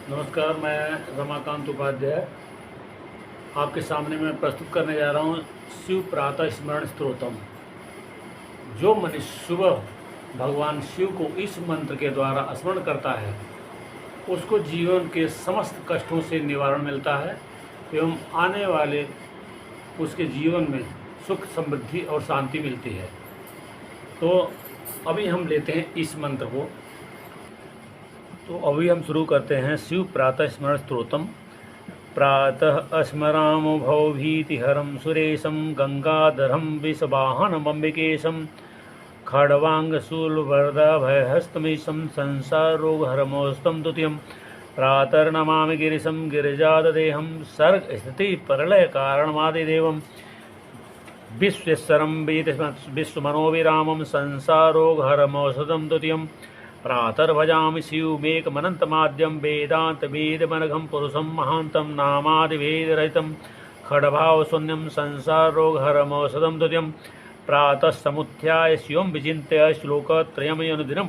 नमस्कार, मैं रमाकांत उपाध्याय आपके सामने मैं प्रस्तुत करने जा रहा हूँ शिव प्रातः स्मरण स्तोत्रम। जो मनुष्य सुबह भगवान शिव को इस मंत्र के द्वारा स्मरण करता है उसको जीवन के समस्त कष्टों से निवारण मिलता है एवं आने वाले उसके जीवन में सुख समृद्धि और शांति मिलती है। तो अभी हम लेते हैं इस मंत्र को। तो अभी हम शुरू करते हैं शिव प्रातः स्मरण स्तोत्रम। प्रातः स्मरामो भवभीतिहरं सुरेशं गंगाधरं विषवाहनम् अम्बिकेशं खड्वांगशूलवरदाभयहस्तमीशं संसाररोगहरमोऽस्तं द्वितीयं प्रातर्नमामि गिरिशं गिरिजादेहं सर्गस्थितिप्रलयकारणमादिदेवं विश्वेश्वरं विश्वमनोविरामं संसारोगहरमौषधं द्वितीयं प्रातर्भजामि शिवमेकमनन्तमाद्यं वेदान्तवेदमनघं पुरुषं महान्तं नामादिभेदरहितं खड्भावशून्यं संसाररोगहरमौषधं द्वितीयं प्रातः समुत्थाय शिवं विचिन्त्य श्लोकत्रयम् अनुदिनं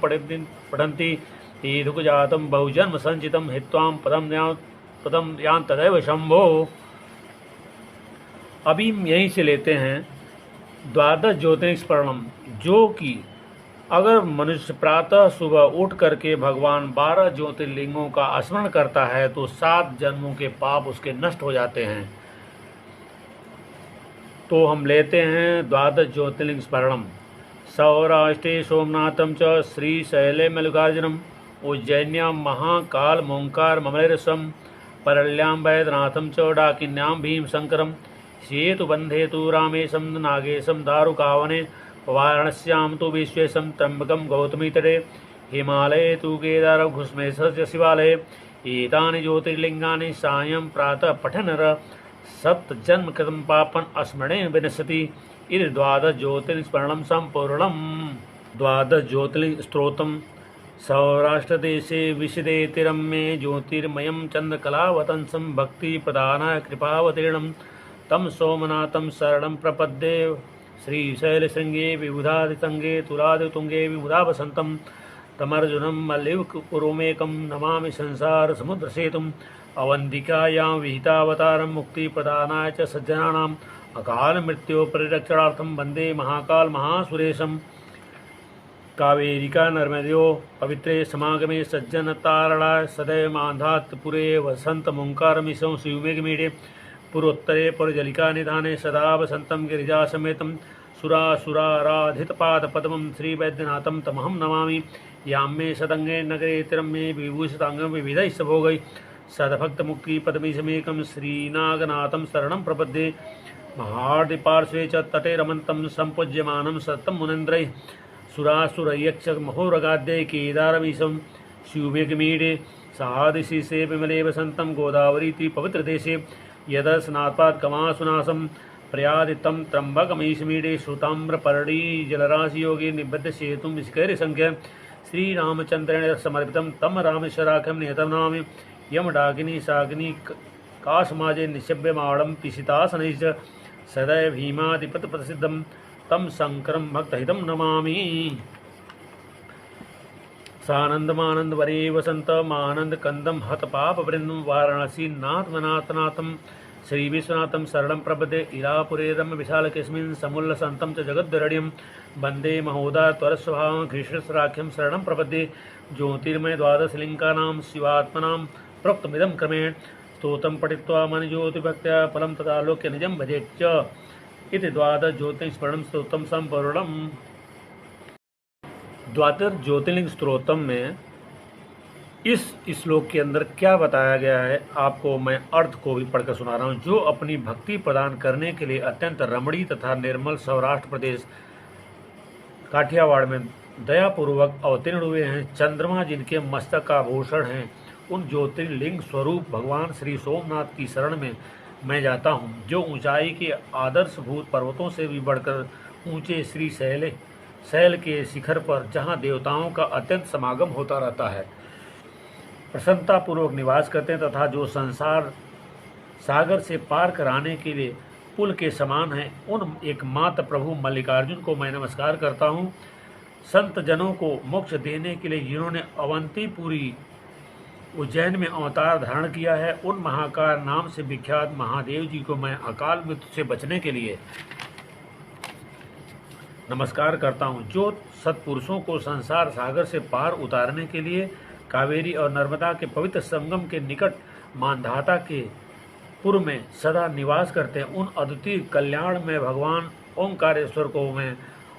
पठन्ति ईदुकजातं बहुजन्मसञ्चितं हित्वां पदं यान् तदैव शम्भो। अभी हम यहीं से लेते हैं द्वादश ज्योतिर्स्मरणम, जो कि अगर मनुष्य प्रातः सुबह उठ करके भगवान 12 ज्योतिर्लिंगों का स्मरण करता है तो 7 जन्मों के पाप उसके नष्ट हो जाते हैं। तो हम लेते हैं द्वादश ज्योतिर्लिंग स्मरणम। सौराष्ट्रे सोमनाथम च श्रीशैले मल्लिकार्जुनम उज्जैन्यां महाकाल मोंकार ममलेरसम परल्यां वैद्यनाथं च डाकिन्यां भीमशंकरम सेतुबंधे तु रामेशं नागेशं दारुकावने वाराणस्यां तु विश्वेशं त्र्यंबकं गौतमीतटे हिमालये तु केदारघुष्मेश्वरस्य शिवालये एतानि ज्योतिर्लिंगानि सायं प्रातः पठनर सप्तजन्म कृतं पापं स्मरणेन विनश्यति। इति द्वादश ज्योतिर्स्मरणं सम्पूर्णम्। द्वादश ज्योतिर्लिंग स्तोत्रम्। सौराष्ट्रदेशे विशदे तिरम्ये ज्योतिर्मयं चन्द्रकलावतंसं भक्तिप्रदानाय कृपावतीर्णं तं सोमनाथं शरणं प्रपद्ये। श्रीशैलशृङ्गे विबुधादितङ्गे तुलादितुङ्गे विबुधावसन्तं तमर्जुनं मल्लिकुरुमेकं नमामि संसारसमुद्रसेतुम् अवन्तिकायां विहितावतारं मुक्तिप्रदानाय च सज्जनानाम् अकालमृत्योपरिरक्षणार्थं वन्दे महाकाल महासुरेशं। कावेरिका नर्मदयो पवित्रे समागमे सज्जनतारणाय सदैव मान्धात्पुरे वसन्तमोङ्कारमिशं शिवमेघमीडे पूर्वोत्तरे पुरजलिका निधाने सदा वसन्तं गिरिजासमेतं सुरासुराराधितपादपद्मं श्रीवैद्यनाथं तमहं नमामि। याम्ये सदङ्गे नगरे तिरम्ये विभूषिताङ्गं विविधैः भोगैः सद्भक्तमुक्तिपदमीशमेकं श्रीनागनाथं शरणं प्रपद्ये। महार्दिपार्श्वे च तटे रमन्तं सम्पूज्यमानं सत्तं मुनीन्द्रैः सुरासुरयक्ष महोरगाद्यै केदारमीशं शिवमेघमीडे सादिशिसे विमले वसन्तं गोदावरीति पवित्रदेशे यदस्नात्पात् कमासुनासं प्रयादितं त्र्यम्बकमीशमीडे श्रुताम्रपर्णी जलराशियोगे निबद्ध सेतुं विस्कैर्यसंख्यं श्रीरामचन्द्रेण समर्पितं तं रामेश्वराख्यं निहतं नाम यम डाकिनी शाकिनी काशमाजे निशभ्यमाणं पिशितासनैश्च सदैव भीमादिपतप्रसिद्धं तं शङ्करं भक्तहितं नमामि। सानन्दमानन्दवरे वसन्तमानन्दकन्दं हतपापवृन्दं वाराणसीनाथमनाथनाथं श्रीविश्वनाथं शरणं प्रपद्ये। इलापुरे रम्यविशालकेऽस्मिन् समुल्लसन्तं च जगद्दरण्यं वन्दे महोदात्वरस्वभावं कृष्णस्राख्यं शरणं प्रपद्ये। ज्योतिर्मय द्वादशलिङ्गानां शिवात्मनां प्रोक्तमिदं क्रमेण स्तोत्रं पठित्वा मनज्योतिभक्त्या फलं तदालोक्य निजं भजेच्च। इति द्वादश ज्योतिर्स्मरणं स्तोत्रं सम्पूर्णम्। द्वादश ज्योतिर्लिंग स्तोत्रम में इस श्लोक के अंदर क्या बताया गया है आपको मैं अर्थ को भी पढ़कर सुना रहा हूँ। जो अपनी भक्ति प्रदान करने के लिए अत्यंत रमणीय तथा निर्मल सौराष्ट्र प्रदेश काठियावाड़ में दयापूर्वक अवतीर्ण हुए हैं, चंद्रमा जिनके मस्तक का आभूषण हैं, उन ज्योतिर्लिंग स्वरूप भगवान श्री सोमनाथ की शरण में मैं जाता हूँ, जो ऊंचाई के आदर्शभूत पर्वतों से भी बढ़कर ऊंचे श्री शैल के शिखर पर, जहाँ देवताओं का अत्यंत समागम होता रहता है, प्रसन्नतापूर्वक निवास करते हैं तथा जो संसार सागर से पार कराने के लिए पुल के समान है, उन एकमात्र प्रभु मल्लिकार्जुन को मैं नमस्कार करता हूँ। संत जनों को मोक्ष देने के लिए जिन्होंने अवंतीपुरी उज्जैन में अवतार धारण किया है, उन महाकाल नाम से विख्यात महादेव जी को मैं अकाल मृत्यु से बचने के लिए नमस्कार करता हूँ, जो सत्पुरुषों को संसार सागर से पार उतारने के लिए कावेरी और नर्मदा के पवित्र संगम के निकट मानधाता के पूर्व में सदा निवास करते हैं। उन अद्वितीय कल्याण में भगवान ओंकारेश्वर को मैं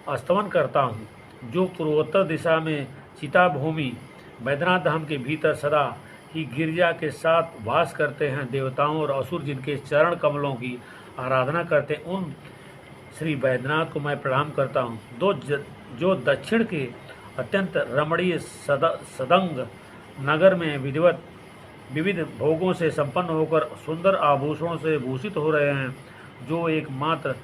स्तवन करता हूँ, जो पूर्वोत्तर दिशा में चिता भूमि बैद्यनाथ धाम के भीतर सदा ही गिरजा के साथ वास करते हैं। देवताओं और असुर जिनके चरण कमलों की आराधना करते हैं, उन श्री बैद्यनाथ को मैं प्रणाम करता हूँ, जो दक्षिण के अत्यंत रमणीय सदंग नगर में विविध भोगों से संपन्न होकर सुंदर आभूषणों से भूषित हो रहे हैं, जो एकमात्र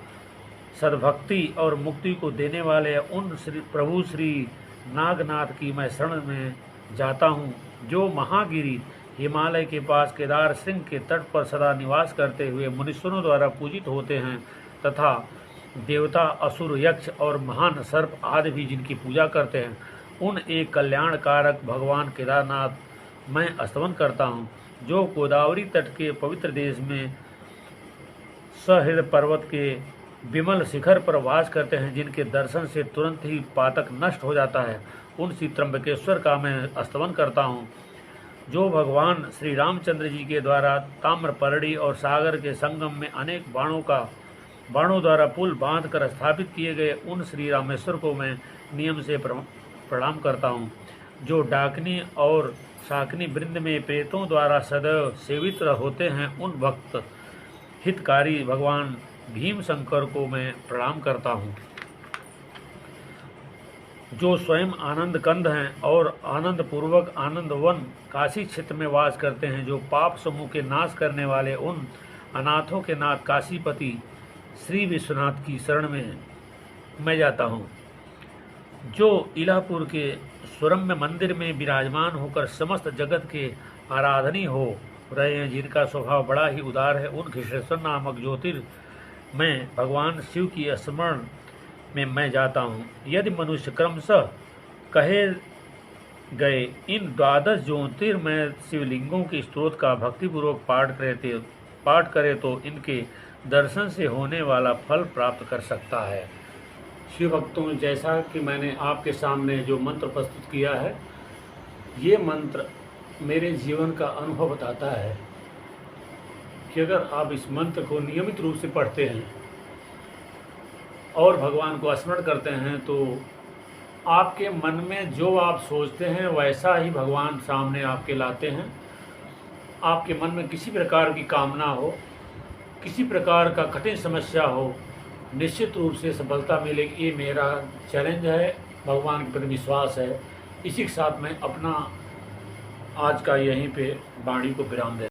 सद्भक्ति और मुक्ति को देने वाले हैं। उन प्रभु श्री नागनाथ की मैं शरण में जाता हूँ, जो महागिरी हिमालय के पास केदार सिंह के तट पर सदा निवास करते हुए मुनीश्वरों द्वारा पूजित होते हैं तथा देवता असुर यक्ष और महान सर्प आदि भी जिनकी पूजा करते हैं। उन एक कल्याण कारक भगवान केदारनाथ मैं स्तवन करता हूँ, जो गोदावरी तट के पवित्र देश में सहृद पर्वत के विमल शिखर पर वास करते हैं, जिनके दर्शन से तुरंत ही पातक नष्ट हो जाता है। उन श्री त्र्यंबकेश्वर का मैं स्तवन करता हूँ, जो भगवान श्री रामचंद्र जी के द्वारा ताम्रपर्णी और सागर के संगम में अनेक बाणों द्वारा पुल बांध कर स्थापित किए गए। उन श्री रामेश्वर को मैं नियम से प्रणाम करता हूँ, जो डाकनी और शाकनी वृंद में प्रेतों द्वारा सदैव सेवित होते हैं। उन भक्त हितकारी भगवान भीम शंकर को मैं प्रणाम करता हूँ, जो स्वयं आनंद कंद हैं और आनंद पूर्वक आनंद वन काशी क्षेत्र में वास करते हैं, जो पाप समूह के नाश करने वाले उन अनाथों के नाथ काशीपति श्री विश्वनाथ की शरण में मैं जाता हूँ, जो इलापुर के सुरम्य मंदिर में विराजमान होकर समस्त जगत के आराधनीय हो रहे हैं, जिनका स्वभाव बड़ा ही उदार है। उन घृष्णेश्वर नामक ज्योतिर्मय भगवान शिव की स्मरण में मैं जाता हूँ। यदि मनुष्य क्रमशः कहे गए इन 12 ज्योतिर्मय शिवलिंगों के स्तोत्र का भक्तिपूर्वक पाठ करे तो इनके दर्शन से होने वाला फल प्राप्त कर सकता है। शिव भक्तों, जैसा कि मैंने आपके सामने जो मंत्र प्रस्तुत किया है, ये मंत्र मेरे जीवन का अनुभव बताता है कि अगर आप इस मंत्र को नियमित रूप से पढ़ते हैं और भगवान को स्मरण करते हैं, तो आपके मन में जो आप सोचते हैं वैसा ही भगवान सामने आपके लाते हैं। आपके मन में किसी प्रकार की कामना हो, किसी प्रकार का कठिन समस्या हो, निश्चित रूप से सफलता मिलेगी। ये मेरा चैलेंज है, भगवान के प्रति विश्वास है। इसी के साथ मैं अपना आज का यहीं पे वाणी को विराम दे